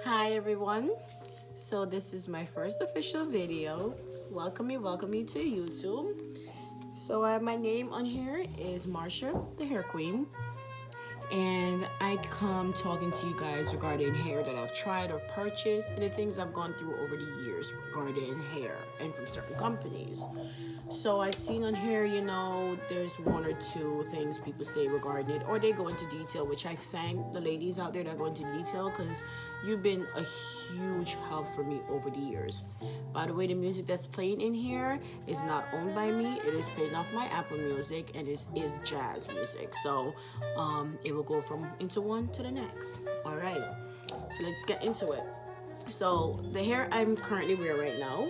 Hi everyone. So this is my first official video. Welcome me to YouTube. So my name on here is Marsha, the hair queen. And I come talking to you guys regarding hair that I've tried or purchased and the things I've gone through over the years regarding hair and from certain companies. So I've seen on here, there's one or two things people say regarding it, or they go into detail, which I thank the ladies out there that go into detail because you've been a huge help for me over the years. By the way, the music that's playing in here is not owned by me. It is playing off my Apple Music, and it is jazz music. So it will go from into one to the next. All right, so let's get into it. So the hair I'm currently wearing right now,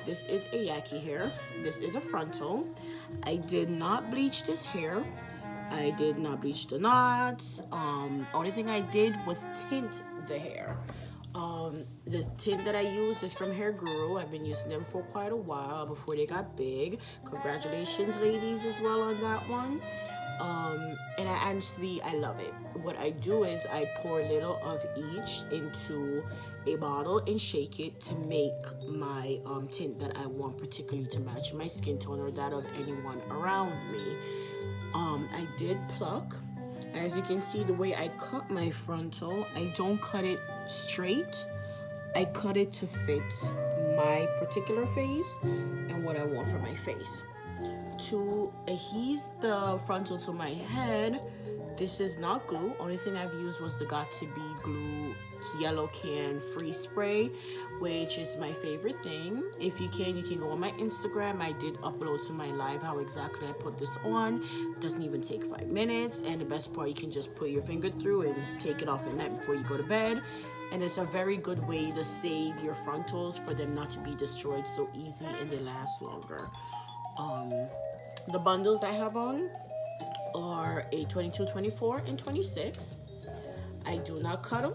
this is a yaki hair. This is a frontal. I did not bleach this hair. I did not bleach the knots. Only thing I did was tint the hair. The tint that I use is from Hair Guru. I've been using them for quite a while before they got big. Congratulations, ladies, as well on that one. And I love it. What I do is I pour a little of each into a bottle and shake it to make my tint that I want particularly to match my skin tone or that of anyone around me. I did pluck. As you can see, the way I cut my frontal, I don't cut it straight. I cut it to fit my particular face and what I want for my face. To adhese the frontal to my head, this is not glue. Only thing I've used was the Got2b glue yellow can free spray, which is my favorite thing. If you can go on my Instagram. I did upload to my live how exactly I put this on. It doesn't even take 5 minutes, and the best part, you can just put your finger through and take it off at night before you go to bed. And it's a very good way to save your frontals for them not to be destroyed so easy, and they last longer. The bundles I have on are a 22, 24, and 26. I do not cut them.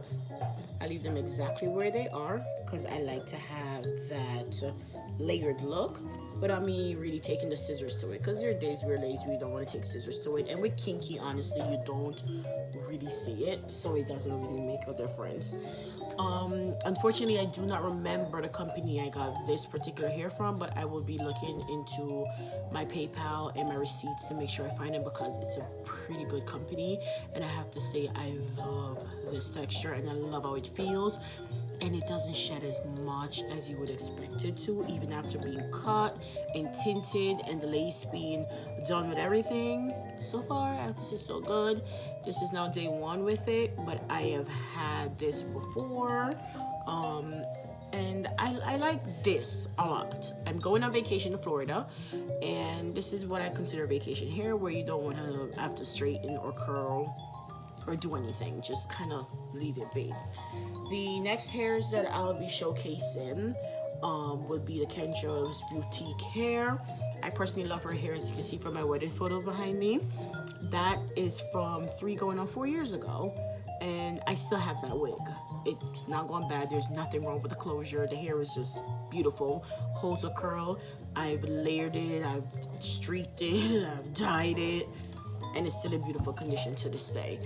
I leave them exactly where they are because I like to have that layered look without me really taking the scissors to it, because there are days where ladies we don't want to take scissors to it, and with kinky, honestly, you don't really see it, so it doesn't really make a difference. Unfortunately, I do not remember the company I got this particular hair from, but I will be looking into my PayPal and my receipts to make sure I find it, because it's a pretty good company, and I have to say I love this texture and I love how it feels. And it doesn't shed as much as you would expect it to, even after being cut and tinted and the lace being done with everything. So far, I have to say, so good. This is now day 1 with it, but I have had this before. And I like this a lot. I'm going on vacation to Florida, and this is what I consider vacation hair, where you don't want to have to straighten or curl or do anything, just kind of leave it be. The next hairs that I'll be showcasing would be the Kendra's Boutique hair. I personally love her hair, as you can see from my wedding photo behind me. That is from 3 going on 4 years ago, and I still have that wig. It's not gone bad. There's nothing wrong with the closure. The hair is just beautiful, holds a curl. I've layered it, I've streaked it, I've dyed it, and it's still in beautiful condition to this day.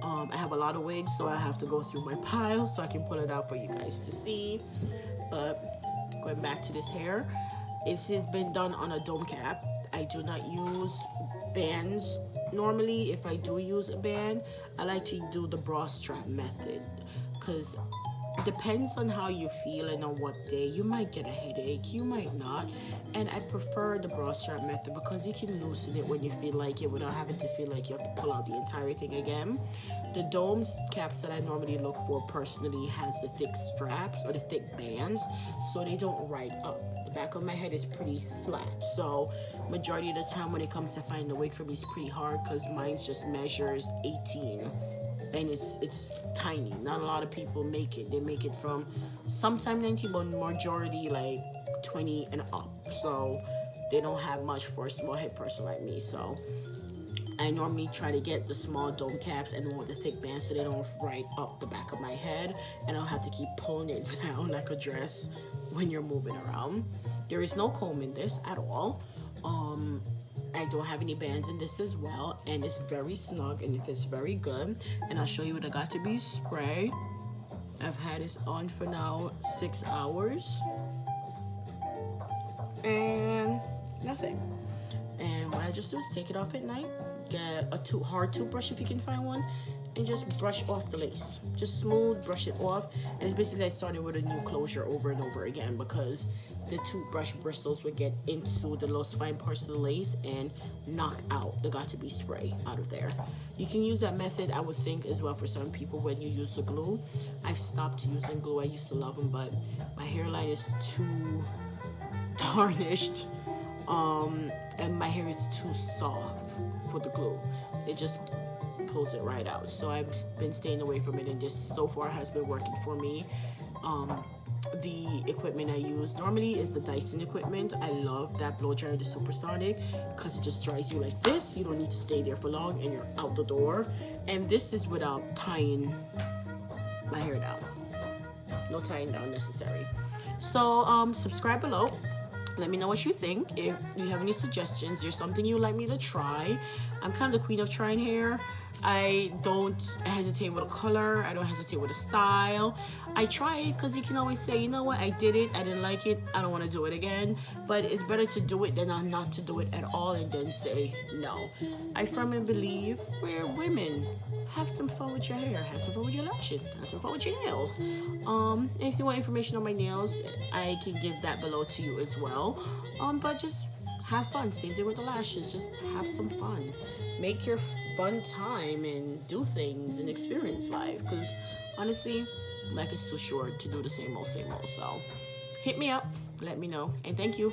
I have a lot of wigs, so I have to go through my pile so I can pull it out for you guys to see. But going back to this hair, it has been done on a dome cap. I do not use bands normally. If I do use a band, I like to do the bra strap method, because it depends on how you feel and on what day. You might get a headache, you might not. And I prefer the bra strap method because you can loosen it when you feel like it without having to feel like you have to pull out the entire thing again. The dome caps that I normally look for personally has the thick straps or the thick bands, so they don't ride up. The back of my head is pretty flat, so majority of the time when it comes to finding a wig for me, it's pretty hard because mine just measures 18. And it's tiny. Not a lot of people make it. They make it from sometime 19, but majority like 20 and up. So they don't have much for a small head person like me. So I normally try to get the small dome caps and want the thick bands so they don't ride up the back of my head, and I don't have to keep pulling it down like a dress when you're moving around. There is no comb in this at all. I don't have any bands in this as well, and it's very snug and it fits very good. And I'll show you what I got to be spray. I've had this on for now 6 hours and nothing. And what I just do is take it off at night, get a hard toothbrush if you can find one, and just brush off the lace. Just smooth, brush it off. And it's basically like starting with a new closure over and over again, because the toothbrush bristles would get into the most fine parts of the lace and knock out the got to be spray out of there. You can use that method, I would think, as well for some people when you use the glue. I've stopped using glue. I used to love them, but my hairline is too tarnished, and my hair is too soft for the glue. It just pulls it right out. So I've been staying away from it, and just so far has been working for me. The equipment I use normally is the Dyson equipment. I love that blow dryer, the Supersonic, because it just dries you like this. You don't need to stay there for long and you're out the door. And this is without tying my hair down. No tying down necessary. So subscribe below. Let me know what you think. If you have any suggestions, there's something you'd like me to try. I'm kind of the queen of trying hair. I don't hesitate with a color. I don't hesitate with a style. I try it because you can always say, you know what, I did it, I didn't like it, I don't want to do it again. But it's better to do it than not to do it at all and then say no. I firmly believe we're women. Have some fun with your hair, have some fun with your lashes, have some fun with your nails. If you want information on my nails, I can give that below to you as well. But just have fun. Same thing with the lashes. Just have some fun. Make your fun time and do things and experience life. Because honestly, life is too short to do the same old, same old. So hit me up. Let me know. And thank you.